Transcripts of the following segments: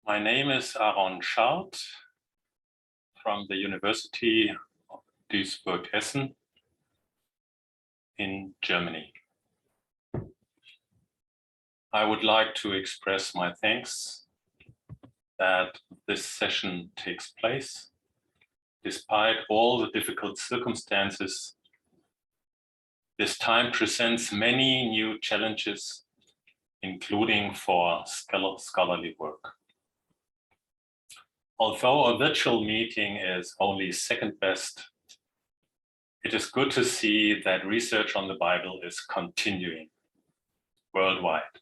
My name is Aaron Schart from the University of Duisburg-Essen in Germany. I would like to express my thanks that this session takes place. Despite all the difficult circumstances, this time presents many new challenges, including for scholarly work. Although a virtual meeting is only second best, it is good to see that research on the Bible is continuing worldwide.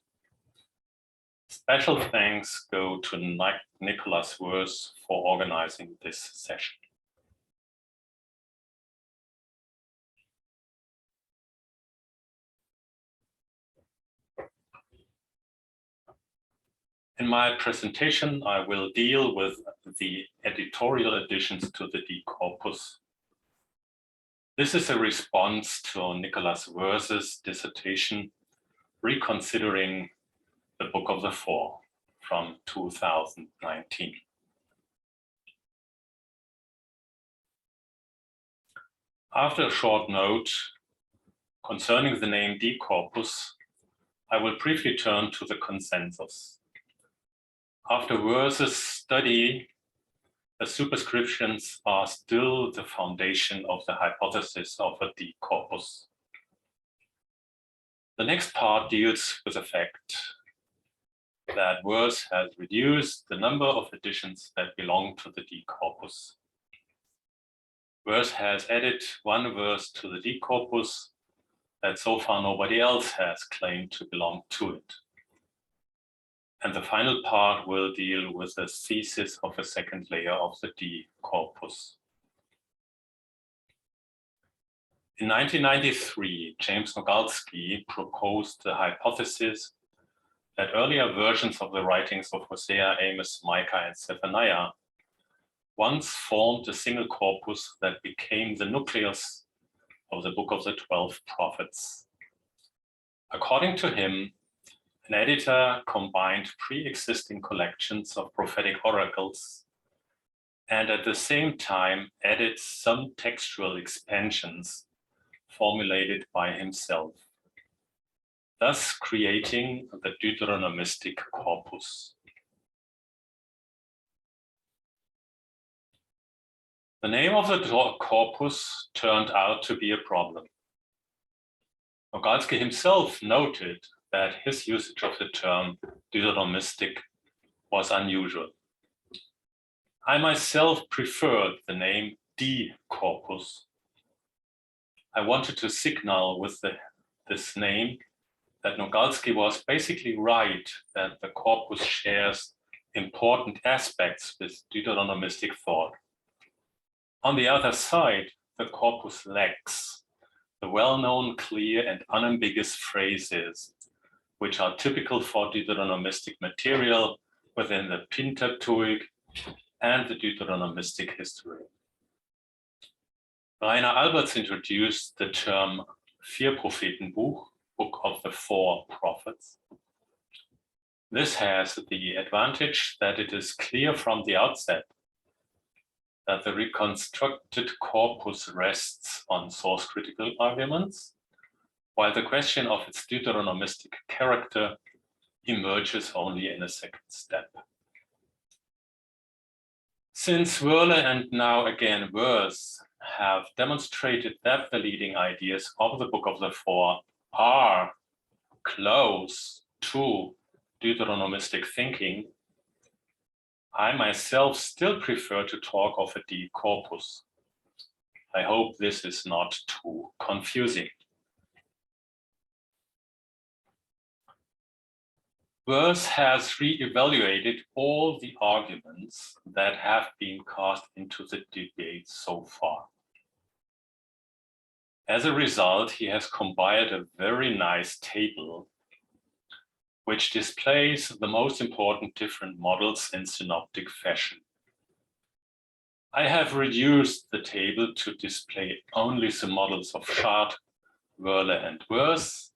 Special thanks go to Nicholas Wurz for organizing this session. In my presentation, I will deal with the editorial additions to the D-Corpus. This is a response to Nicholas Wurz's dissertation, Reconsidering the Book of the Four from 2019. After a short note concerning the name D-Corpus, I will briefly turn to the consensus. After Wurz's study, the superscriptions are still the foundation of the hypothesis of a D-Corpus. The next part deals with the fact that Wurz has reduced the number of editions that belong to the D-Corpus. Wurz has added one verse to the D-Corpus that so far nobody else has claimed to belong to it. And the final part will deal with the thesis of a second layer of the D-Corpus. In 1993, James Nogalski proposed the hypothesis that earlier versions of the writings of Hosea, Amos, Micah, and Zephaniah once formed a single corpus that became the nucleus of the Book of the 12 Prophets. According to him, an editor combined pre-existing collections of prophetic oracles and at the same time added some textual expansions formulated by himself, thus creating the Deuteronomistic corpus. The name of the corpus turned out to be a problem. Nogalski himself noted that his usage of the term Deuteronomistic was unusual. I myself preferred the name D-Corpus. I wanted to signal with this name that Nogalski was basically right that the corpus shares important aspects with Deuteronomistic thought. On the other side, the corpus lacks the well-known, clear, and unambiguous phrases which are typical for Deuteronomistic material within the Pentateuch and the Deuteronomistic history. Rainer Alberts introduced the term Vier-Propheten-Buch, Book of the Four Prophets. This has the advantage that it is clear from the outset that the reconstructed corpus rests on source-critical arguments, while the question of its Deuteronomistic character emerges only in a second step. Since Wörle and now again Wurz have demonstrated that the leading ideas of the Book of the Four are close to Deuteronomistic thinking, I myself still prefer to talk of a D-Corpus. I hope this is not too confusing. Wurz has re-evaluated all the arguments that have been cast into the debate so far. As a result, he has compiled a very nice table which displays the most important different models in synoptic fashion. I have reduced the table to display only the models of Schart, Wörle, and Wurz.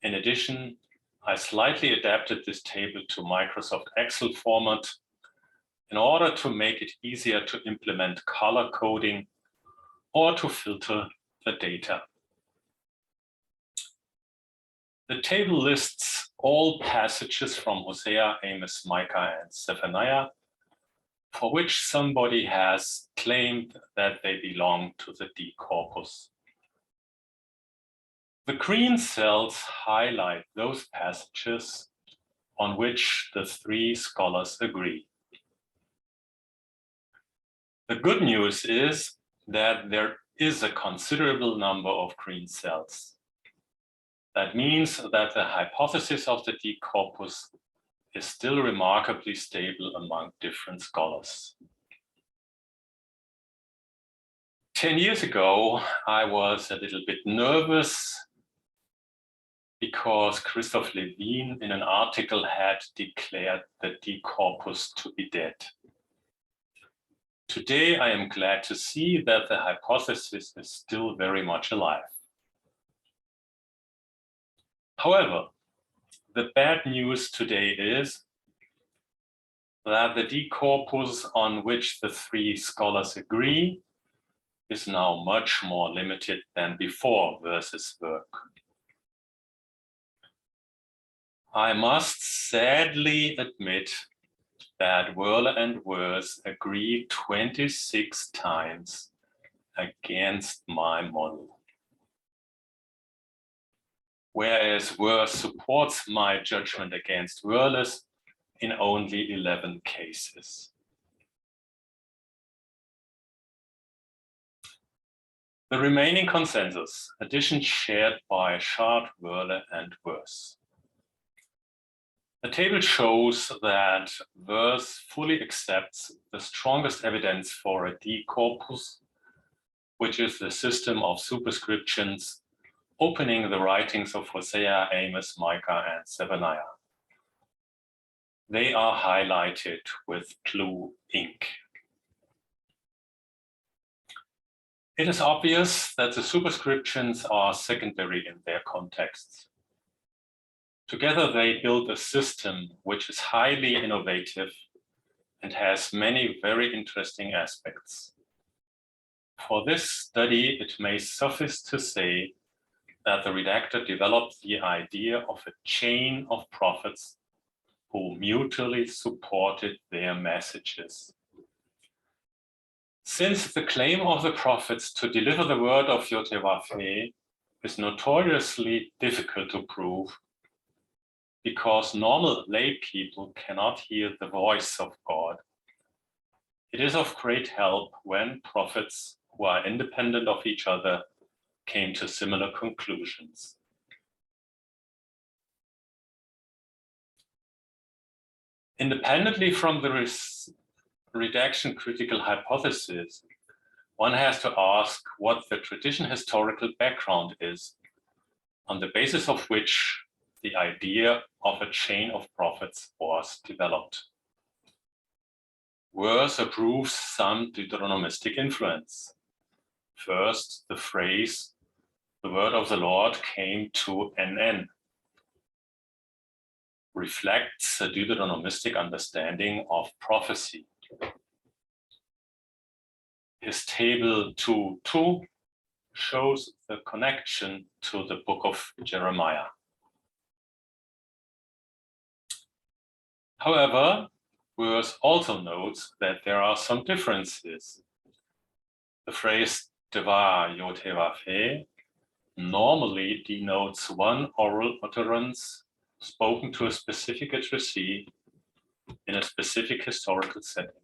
In addition, I slightly adapted this table to Microsoft Excel format in order to make it easier to implement color coding or to filter the data. The table lists all passages from Hosea, Amos, Micah, and Zephaniah for which somebody has claimed that they belong to the D-Corpus. The green cells highlight those passages on which the three scholars agree. The good news is that there is a considerable number of green cells. That means that the hypothesis of the D-Corpus is still remarkably stable among different scholars. 10 years ago, I was a little bit nervous because Christoph Levin in an article had declared the D-Corpus to be dead. Today, I am glad to see that the hypothesis is still very much alive. However, the bad news today is that the D-Corpus on which the three scholars agree is now much more limited than before Verse's work. I must sadly admit that Wörle and Verse agree 26 times against my model, whereas Verse supports my judgment against Wörle's in only 11 cases. The remaining consensus, additions shared by Schart, Wörle, and Verse. The table shows that Verse fully accepts the strongest evidence for a D-Corpus, which is the system of superscriptions opening the writings of Hosea, Amos, Micah, and Zephaniah. They are highlighted with blue ink. It is obvious that the superscriptions are secondary in their contexts. Together, they build a system which is highly innovative and has many very interesting aspects. For this study, it may suffice to say that the redactor developed the idea of a chain of prophets who mutually supported their messages. Since the claim of the prophets to deliver the word of Yotevafeh is notoriously difficult to prove, because normal lay people cannot hear the voice of God, it is of great help when prophets who are independent of each other came to similar conclusions. Independently from the redaction critical hypothesis, one has to ask what the tradition historical background is, on the basis of which the idea of a chain of prophets was developed. Verse approves some Deuteronomistic influence. First, the phrase, "The word of the Lord came to NN," reflects a Deuteronomistic understanding of prophecy. His table 2.2 shows the connection to the book of Jeremiah. However, Verse also notes that there are some differences. The phrase Devar Yotevafeh normally denotes one oral utterance spoken to a specific addressee in a specific historical setting.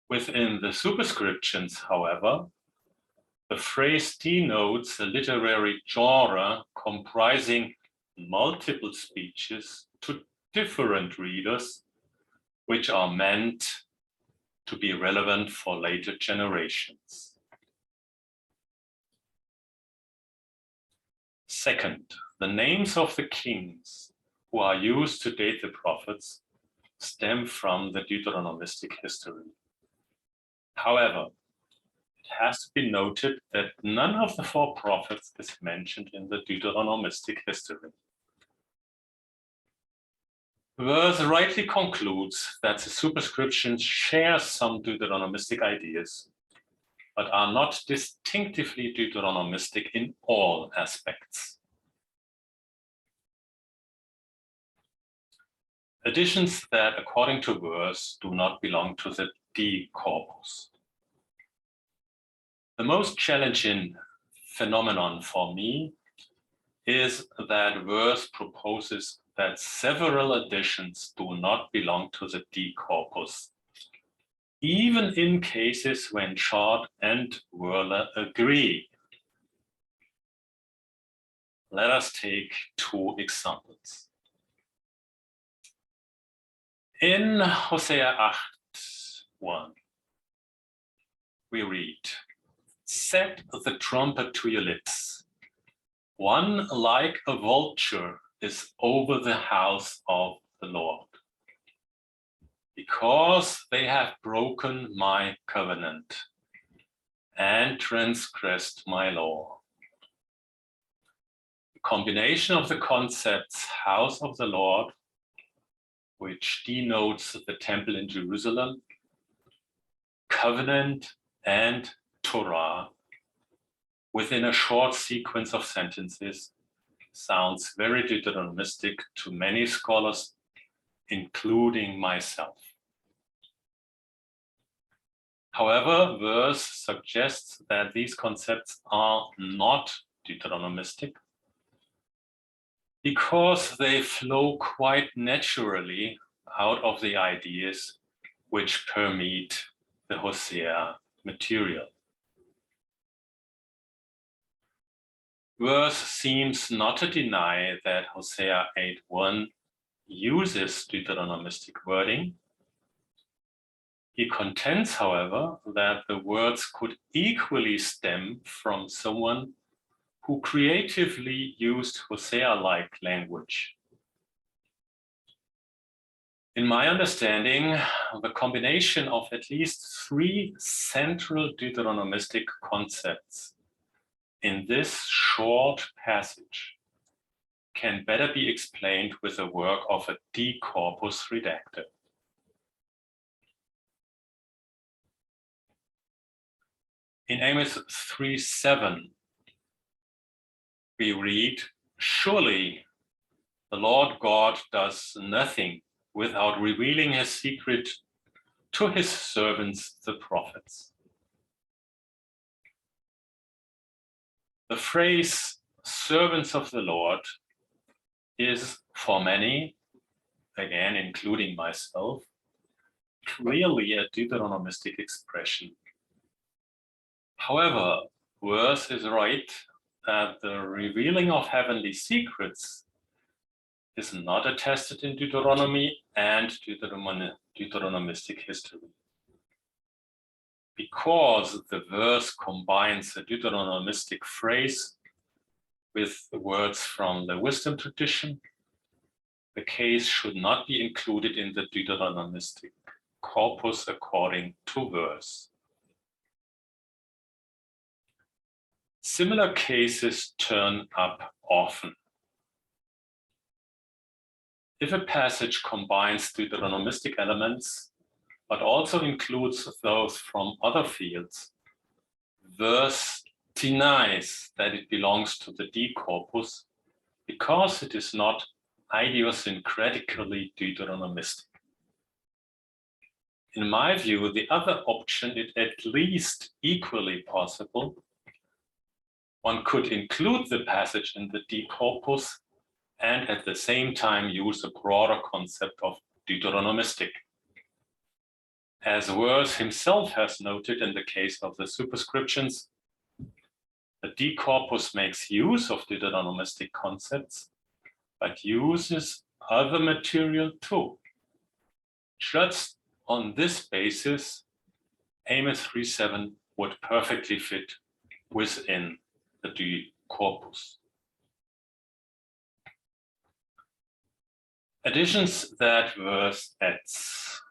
Within the superscriptions, however, the phrase denotes a literary genre comprising multiple speeches to different readers, which are meant to be relevant for later generations. Second, the names of the kings who are used to date the prophets stem from the Deuteronomistic history. However, it has to be noted that none of the four prophets is mentioned in the Deuteronomistic history. Verse rightly concludes that the superscriptions share some Deuteronomistic ideas, but are not distinctively Deuteronomistic in all aspects. Additions that, according to verse, do not belong to the D-Corpus. The most challenging phenomenon for me is that verse proposes that several additions do not belong to the D-Corpus, even in cases when Schart and Wörler agree. Let us take two examples. In Hosea 8:1, we read, "Set the trumpet to your lips. One like a vulture is over the house of the Lord, because they have broken my covenant and transgressed my law." The combination of the concepts house of the Lord, which denotes the temple in Jerusalem, covenant, and Torah, within a short sequence of sentences, sounds very Deuteronomistic to many scholars, including myself. However, verse suggests that these concepts are not Deuteronomistic because they flow quite naturally out of the ideas which permeate the Hosea material. Verse seems not to deny that Hosea 8:1 uses Deuteronomistic wording. He contends, however, that the words could equally stem from someone who creatively used Hosea-like language. In my understanding, the combination of at least three central Deuteronomistic concepts in this short passage can better be explained with the work of a D-Corpus redactor. In Amos 3:7, we read, "Surely the Lord God does nothing without revealing his secret to his servants, the prophets." The phrase servants of the Lord is for many, again including myself, clearly a Deuteronomistic expression. However, verse is right that the revealing of heavenly secrets is not attested in Deuteronomy and Deuteronomistic history. Because the verse combines a Deuteronomistic phrase with the words from the wisdom tradition, the case should not be included in the Deuteronomistic corpus according to verse. Similar cases turn up often. If a passage combines Deuteronomistic elements, but also includes those from other fields, verse denies that it belongs to the D-Corpus because it is not idiosyncratically Deuteronomistic. In my view, the other option is at least equally possible. One could include the passage in the D-Corpus and at the same time use a broader concept of Deuteronomistic. As Verse himself has noted in the case of the superscriptions, the D-Corpus makes use of Deuteronomistic concepts, but uses other material too. Just on this basis, Amos 3:7 would perfectly fit within the D-Corpus. Additions that verse adds.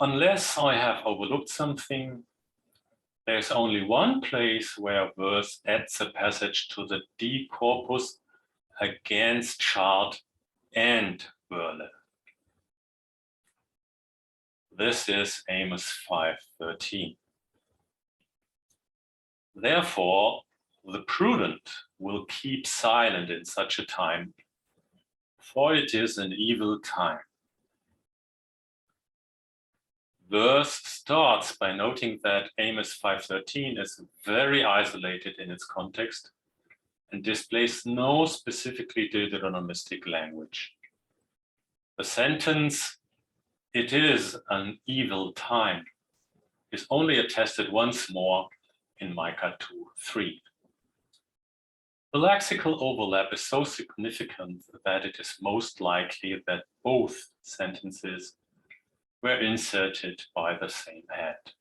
Unless I have overlooked something, there's only one place where verse adds a passage to the D-Corpus against Schart and Wörle. This is Amos 5:13. Therefore, the prudent will keep silent in such a time, for it is an evil time. Verse starts by noting that Amos 5:13 is very isolated in its context and displays no specifically Deuteronomistic language. The sentence, "It is an evil time," is only attested once more in Micah 2:3. The lexical overlap is so significant that it is most likely that both sentences were inserted by the same head.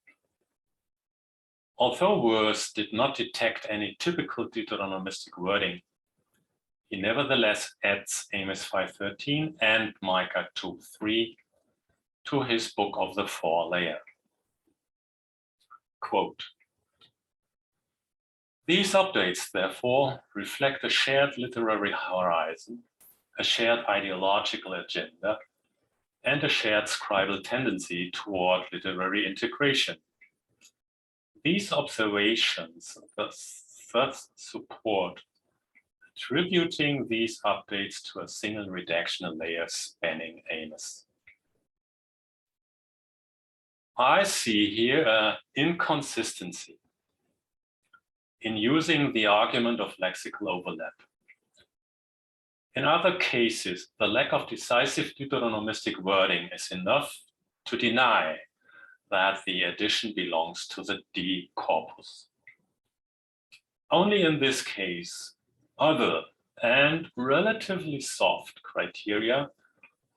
Although Worth did not detect any typical Deuteronomistic wording, he nevertheless adds Amos 5:13 and Micah 2:3 to his book of the four layer. Quote, "These updates, therefore, reflect a shared literary horizon, a shared ideological agenda, and a shared scribal tendency toward literary integration. These observations thus support attributing these updates to a single redactional layer spanning Amos." I see here an inconsistency in using the argument of lexical overlap. In other cases, the lack of decisive Deuteronomistic wording is enough to deny that the addition belongs to the D-Corpus. Only in this case, other and relatively soft criteria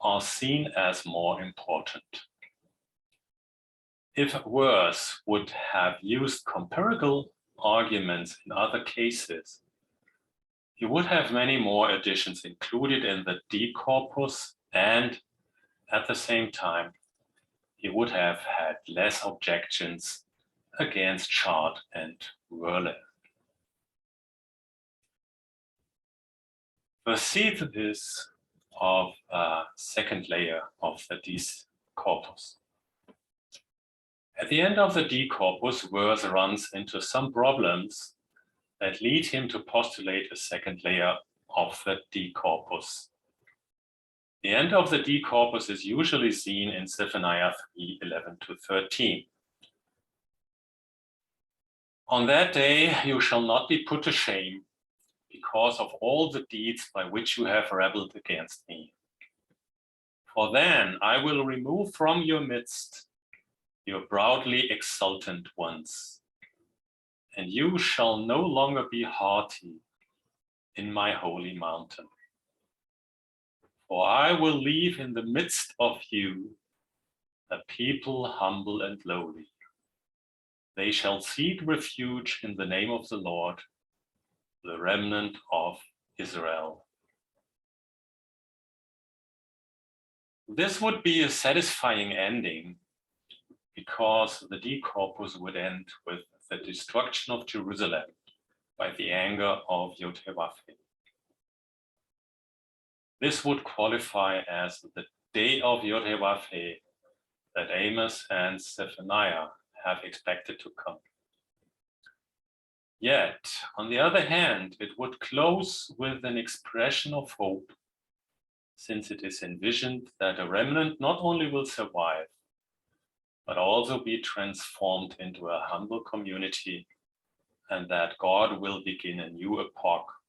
are seen as more important. If Worth would have used comparable arguments in other cases, he would have many more additions included in the D-Corpus, and at the same time, he would have had less objections against Schart and Wörle. The thesis of a second layer of the D-Corpus. At the end of the D-Corpus, Worth runs into some problems that lead him to postulate a second layer of the D-Corpus. The end of the D-Corpus is usually seen in Zephaniah 3:11-13. "On that day you shall not be put to shame because of all the deeds by which you have rebelled against me. For then I will remove from your midst your proudly exultant ones, and you shall no longer be haughty in my holy mountain. For I will leave in the midst of you a people humble and lowly. They shall seek refuge in the name of the Lord, the remnant of Israel." This would be a satisfying ending because the D-Corpus would end with the destruction of Jerusalem by the anger of Yod-Heh-Vav-Heh. This would qualify as the day of Yod-Heh-Vav-Heh that Amos and Zephaniah have expected to come. Yet, on the other hand, it would close with an expression of hope, since it is envisioned that a remnant not only will survive, but also be transformed into a humble community, and that God will begin a new epoch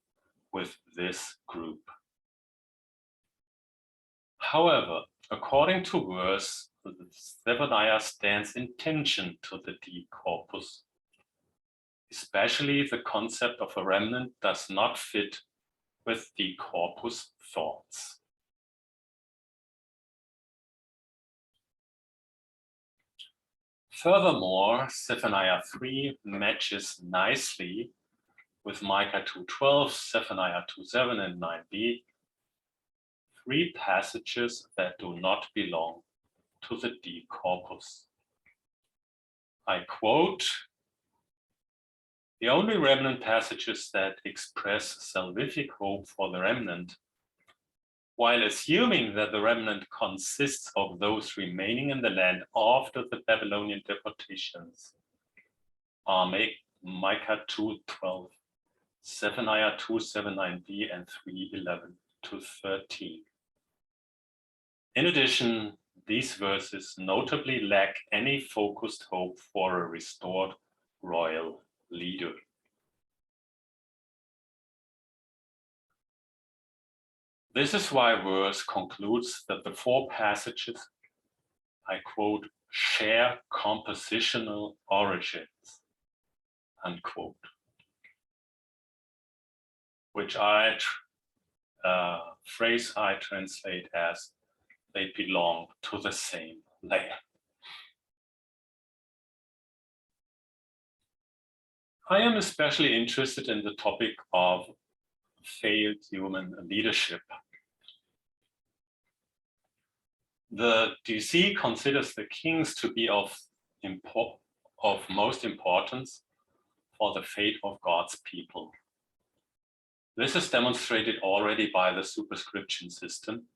with this group. However, according to Worth, Zephaniah stands in tension to the D-Corpus. Especially the concept of a remnant does not fit with D-Corpus thoughts. Furthermore, Zephaniah 3 matches nicely with Micah 2:12, Zephaniah 2:7, and 9b, three passages that do not belong to the D-Corpus. I quote, "The only remnant passages that express salvific hope for the remnant while assuming that the remnant consists of those remaining in the land after the Babylonian deportations, are Micah 2:12, Zephaniah 2:7-9b, and 3:11-13. In addition, these verses notably lack any focused hope for a restored royal leader. This is why verse concludes that the four passages, I quote, share compositional origins, unquote, which phrase I translate as they belong to the same layer. I am especially interested in the topic of failed human leadership. The DC considers the kings to be of most importance for the fate of God's people. This is demonstrated already by the superscription system,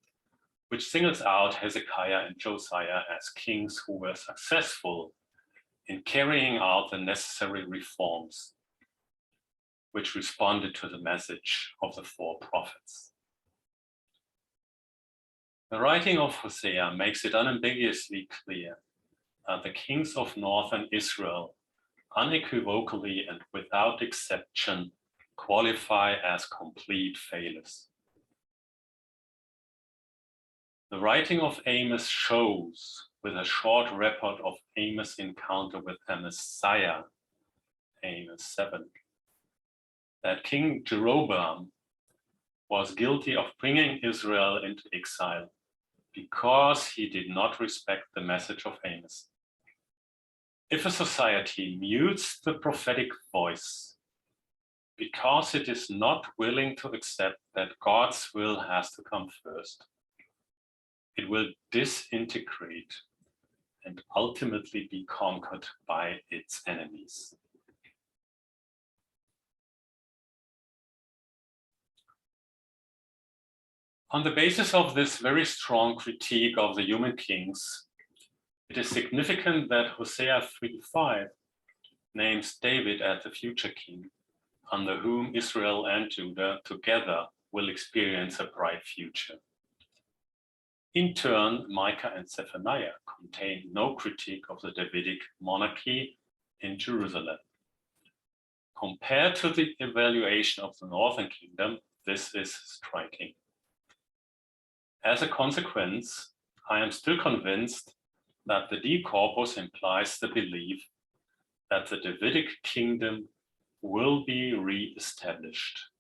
which singles out Hezekiah and Josiah as kings who were successful in carrying out the necessary reforms, which responded to the message of the four prophets. The writing of Hosea makes it unambiguously clear that the kings of northern Israel unequivocally and without exception qualify as complete failures. The writing of Amos shows, with a short record of Amos' encounter with the Messiah, Amos 7, that King Jeroboam was guilty of bringing Israel into exile because he did not respect the message of Amos. If a society mutes the prophetic voice because it is not willing to accept that God's will has to come first, it will disintegrate and ultimately be conquered by its enemies. On the basis of this very strong critique of the human kings, it is significant that Hosea 3:5 names David as the future king, under whom Israel and Judah together will experience a bright future. In turn, Micah and Zephaniah contain no critique of the Davidic monarchy in Jerusalem. Compared to the evaluation of the northern kingdom, this is striking. As a consequence, I am still convinced that the D-Corpus implies the belief that the Davidic kingdom will be re-established.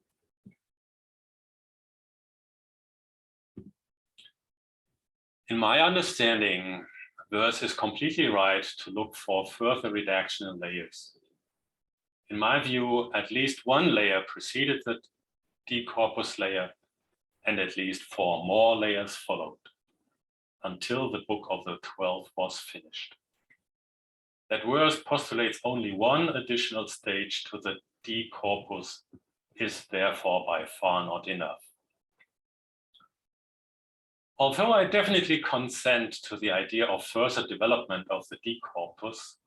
In my understanding, verse is completely right to look for further redaction in layers. In my view, at least one layer preceded the D-Corpus layer, and at least 4 more layers followed, until the book of the 12 was finished. That verse postulates only one additional stage to the D-Corpus is therefore by far not enough. Although I definitely consent to the idea of further development of the D-Corpus,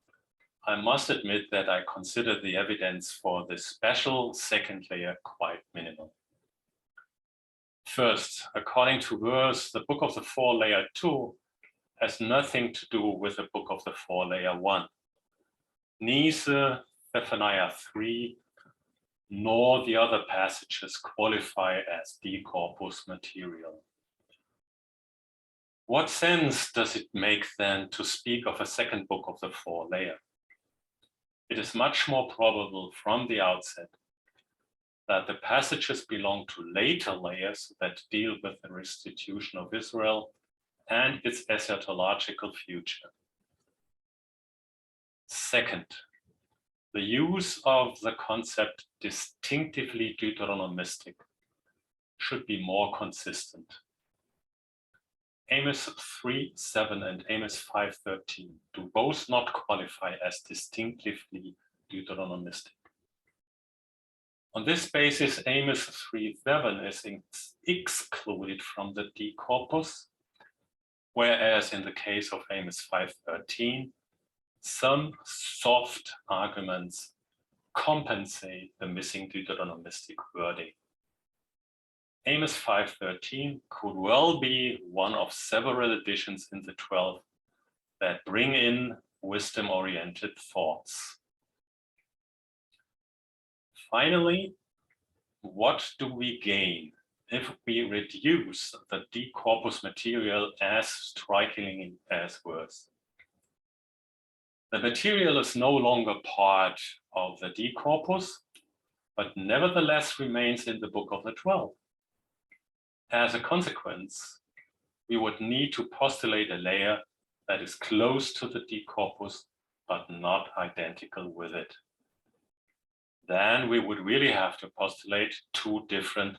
I must admit that I consider the evidence for this special second layer quite minimal. First, according to verse, the book of the 4 layer 2 has nothing to do with the book of the 4 layer 1. Neither Zephaniah 3 nor the other passages qualify as D-Corpus material. What sense does it make then to speak of a second book of the 4 layer? It is much more probable from the outset that the passages belong to later layers that deal with the restitution of Israel and its eschatological future. Second, the use of the concept distinctively Deuteronomistic should be more consistent. Amos 3:7 and Amos 5:13 do both not qualify as distinctively Deuteronomistic. On this basis, Amos 3:7 is excluded from the D-Corpus, whereas in the case of Amos 5:13, some soft arguments compensate the missing Deuteronomistic wording. Amos 5:13 could well be one of several additions in the 12 that bring in wisdom-oriented thoughts. Finally, what do we gain if we reduce the D-Corpus material as strikingly as worse? The material is no longer part of the D-Corpus, but nevertheless remains in the Book of the 12. As a consequence, we would need to postulate a layer that is close to the D-Corpus, but not identical with it. Then we would really have to postulate two different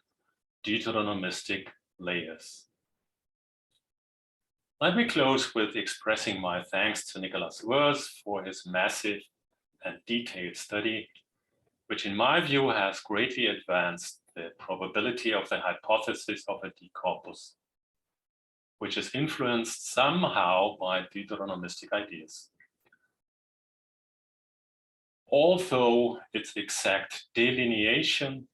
Deuteronomistic layers. Let me close with expressing my thanks to Nicholas Wurz for his massive and detailed study, which in my view has greatly advanced the probability of the hypothesis of a D-Corpus, which is influenced somehow by Deuteronomistic ideas. Although its exact delineation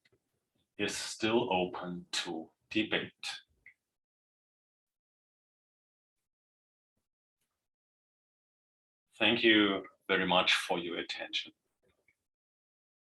is still open to debate. Thank you very much for your attention.